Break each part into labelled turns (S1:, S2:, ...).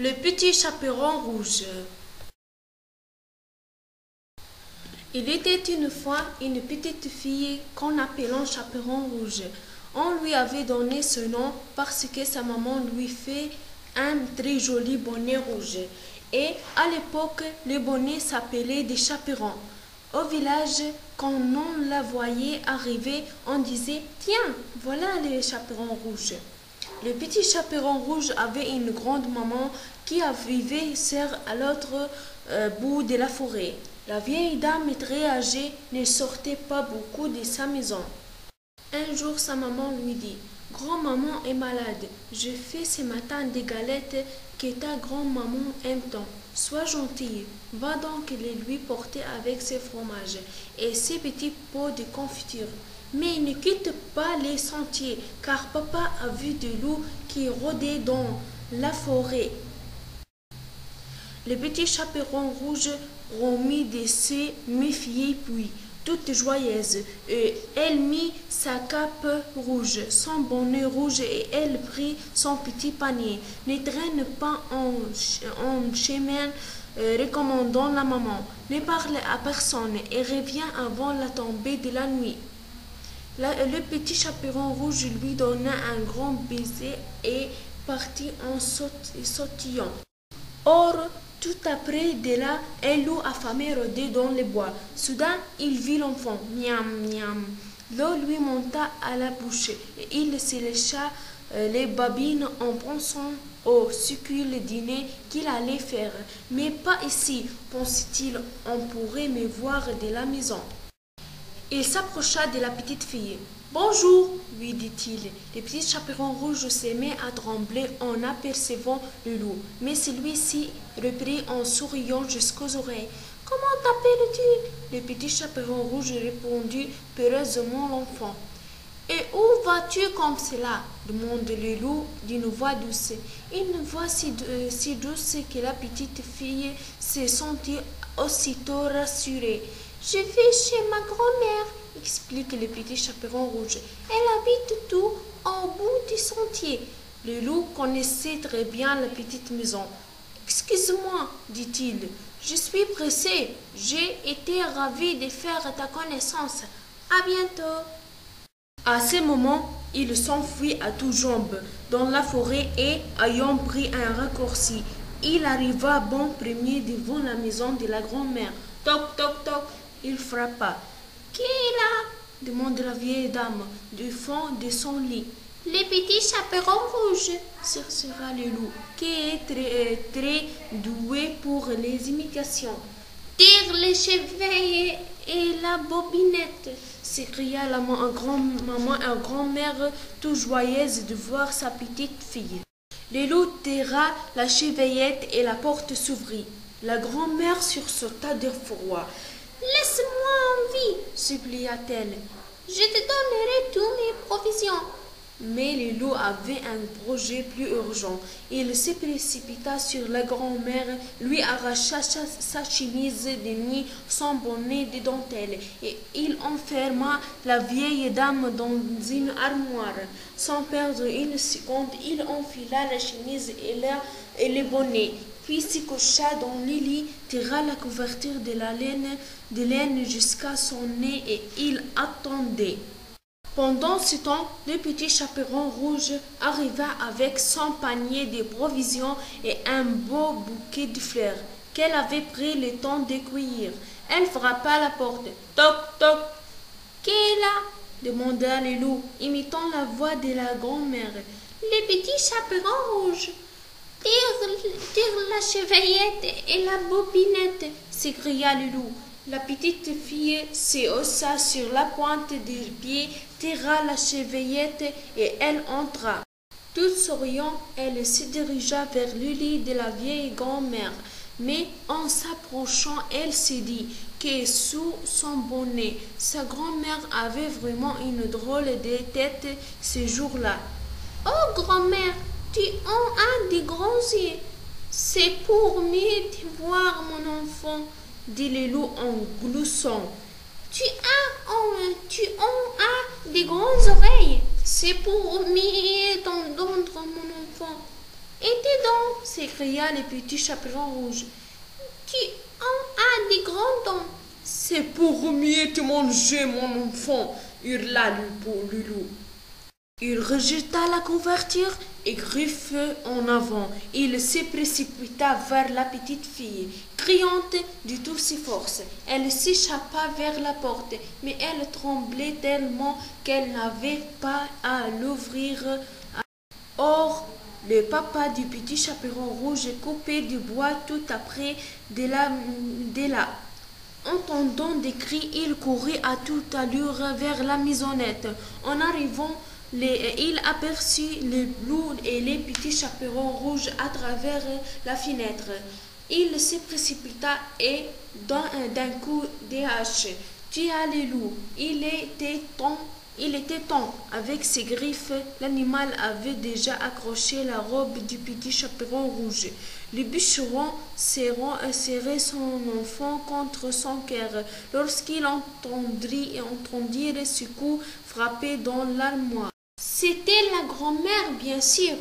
S1: Le petit chaperon rouge. Il était une fois une petite fille qu'on appelait Chaperon rouge. On lui avait donné ce nom parce que sa maman lui fait un très joli bonnet rouge. Et à l'époque, le bonnet s'appelait des chaperons. Au village, quand on la voyait arriver, on disait « Tiens, voilà les chaperons rouges ». Le petit chaperon rouge avait une grande maman qui vivait à l'autre bout de la forêt. La vieille dame très âgée ne sortait pas beaucoup de sa maison. Un jour, sa maman lui dit « Grand-maman est malade. Je fais ce matin des galettes que ta grand-maman aime tant. Sois gentille. Va donc les lui porter avec ses fromages et ses petits pots de confiture. Mais ne quitte pas les sentiers, car papa a vu des loups qui rôdaient dans la forêt. » Le petit chaperon rouge remit de se méfier puis, toute joyeuse, elle mit sa cape rouge, son bonnet rouge et elle prit son petit panier. Ne traîne pas en chemin, recommandant la maman. Ne parle à personne et reviens avant la tombée de la nuit. Le petit chaperon rouge lui donna un grand baiser et partit en sautillant. Or, tout après de là, un loup affamé rôdait dans les bois. Soudain, il vit l'enfant. Miam, miam. L'eau lui monta à la bouche et il se lécha les babines en pensant au succube dîner qu'il allait faire. Mais pas ici, pensait-il, on pourrait me voir de la maison. Il s'approcha de la petite fille. « Bonjour, lui dit-il. » Le petit chaperon rouge se mit à trembler en apercevant le loup, mais celui-ci reprit en souriant jusqu'aux oreilles. « Comment t'appelles-tu » Le petit chaperon rouge répondit peureusement l'enfant. « Et où vas-tu comme cela » demanda le loup d'une voix douce. Une voix si douce que la petite fille se sentit aussitôt rassurée. « Je vais chez ma grand-mère, » explique le petit chaperon rouge. « Elle habite tout au bout du sentier. » Le loup connaissait très bien la petite maison. « Excuse-moi, dit-il, je suis pressé. J'ai été ravi de faire ta connaissance. À bientôt. » À ce moment, il s'enfuit à toutes jambes dans la forêt et, ayant pris un raccourci, il arriva bon premier devant la maison de la grand-mère. Toc, toc, toc. Il frappa. « Qui est là ?» demanda la vieille dame du fond de son lit. « Le petit chaperon rouge, » sursura le loup, qui est très doué pour les imitations. « Tire les chevilles et la bobinette » s'écria la grand-maman et grand-mère, tout joyeuse de voir sa petite fille. Le loup tira la chevillette et la porte s'ouvrit. La grand-mère sursauta d'effroi. « Laisse-moi en vie, supplia-t-elle. Je te donnerai tous mes provisions. » Mais le loup avait un projet plus urgent. Il se précipita sur la grand-mère, lui arracha sa chemise de nuit, son bonnet de dentelle, et il enferma la vieille dame dans une armoire. Sans perdre une seconde, il enfila la chemise et le bonnet. Puis se coucha dans le lit, tira la couverture de laine jusqu'à son nez et il attendait. Pendant ce temps, le petit chaperon rouge arriva avec son panier de provisions et un beau bouquet de fleurs qu'elle avait pris le temps de cueillir. Elle frappa à la porte. Toc, toc. « Qui est là ?» demanda le loup, imitant la voix de la grand-mère. « Le petit chaperon rouge. » Tire la chevillette et la bobinette, s'écria le loup. La petite fille se haussa sur la pointe des pieds, tira la chevillette et elle entra. Toute souriant, elle se dirigea vers le lit de la vieille grand-mère. Mais en s'approchant, elle se dit que sous son bonnet, sa grand-mère avait vraiment une drôle de tête ce jour-là. « Oh, grand-mère, tu as des grands yeux. C'est pour mieux te voir, mon enfant, » dit le loup en gloussant. Tu as des grandes oreilles. C'est pour mieux t'entendre, mon enfant. Et tes dents, s'écria le petit chaperon rouge. Tu en as des grands dents.
S2: C'est pour mieux te manger, mon enfant, hurla le loup. Il rejeta la couverture et griffe en avant. Il se précipita vers la petite fille, criant de toutes ses forces. Elle s'échappa vers la porte, mais elle tremblait tellement qu'elle n'avait pas à l'ouvrir. Or, le papa du petit chaperon rouge coupait du bois tout après de là. Entendant des cris, il courut à toute allure vers la maisonnette. En arrivant, il aperçut le loup et les petits chaperons rouges à travers la fenêtre. Il se précipita et, d'un coup de hache, tua le loup. Il était temps. Avec ses griffes, l'animal avait déjà accroché la robe du petit chaperon rouge. Le bûcheron serrait son enfant contre son cœur lorsqu'il entendit ce coup frapper dans l'armoire. C'était la grand-mère, bien sûr.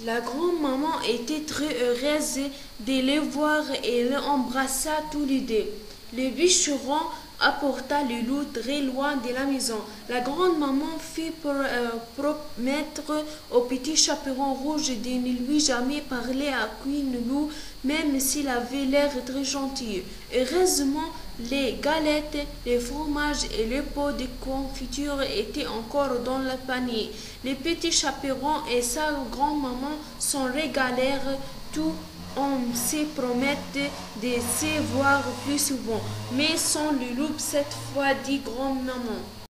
S2: La grand-maman était très heureuse de les voir et l'embrassa tous les deux. Le bûcheron apporta le loup très loin de la maison. La grande-maman fit promettre au petit chaperon rouge de ne lui jamais parler à Queen Loup, même s'il avait l'air très gentil. Heureusement, les galettes, les fromages et les pots de confiture étaient encore dans le panier. Le petit chaperon et sa grand-maman s'en régalèrent tout on se promettait de se voir plus souvent, mais sans le loup cette fois, dit grand-maman.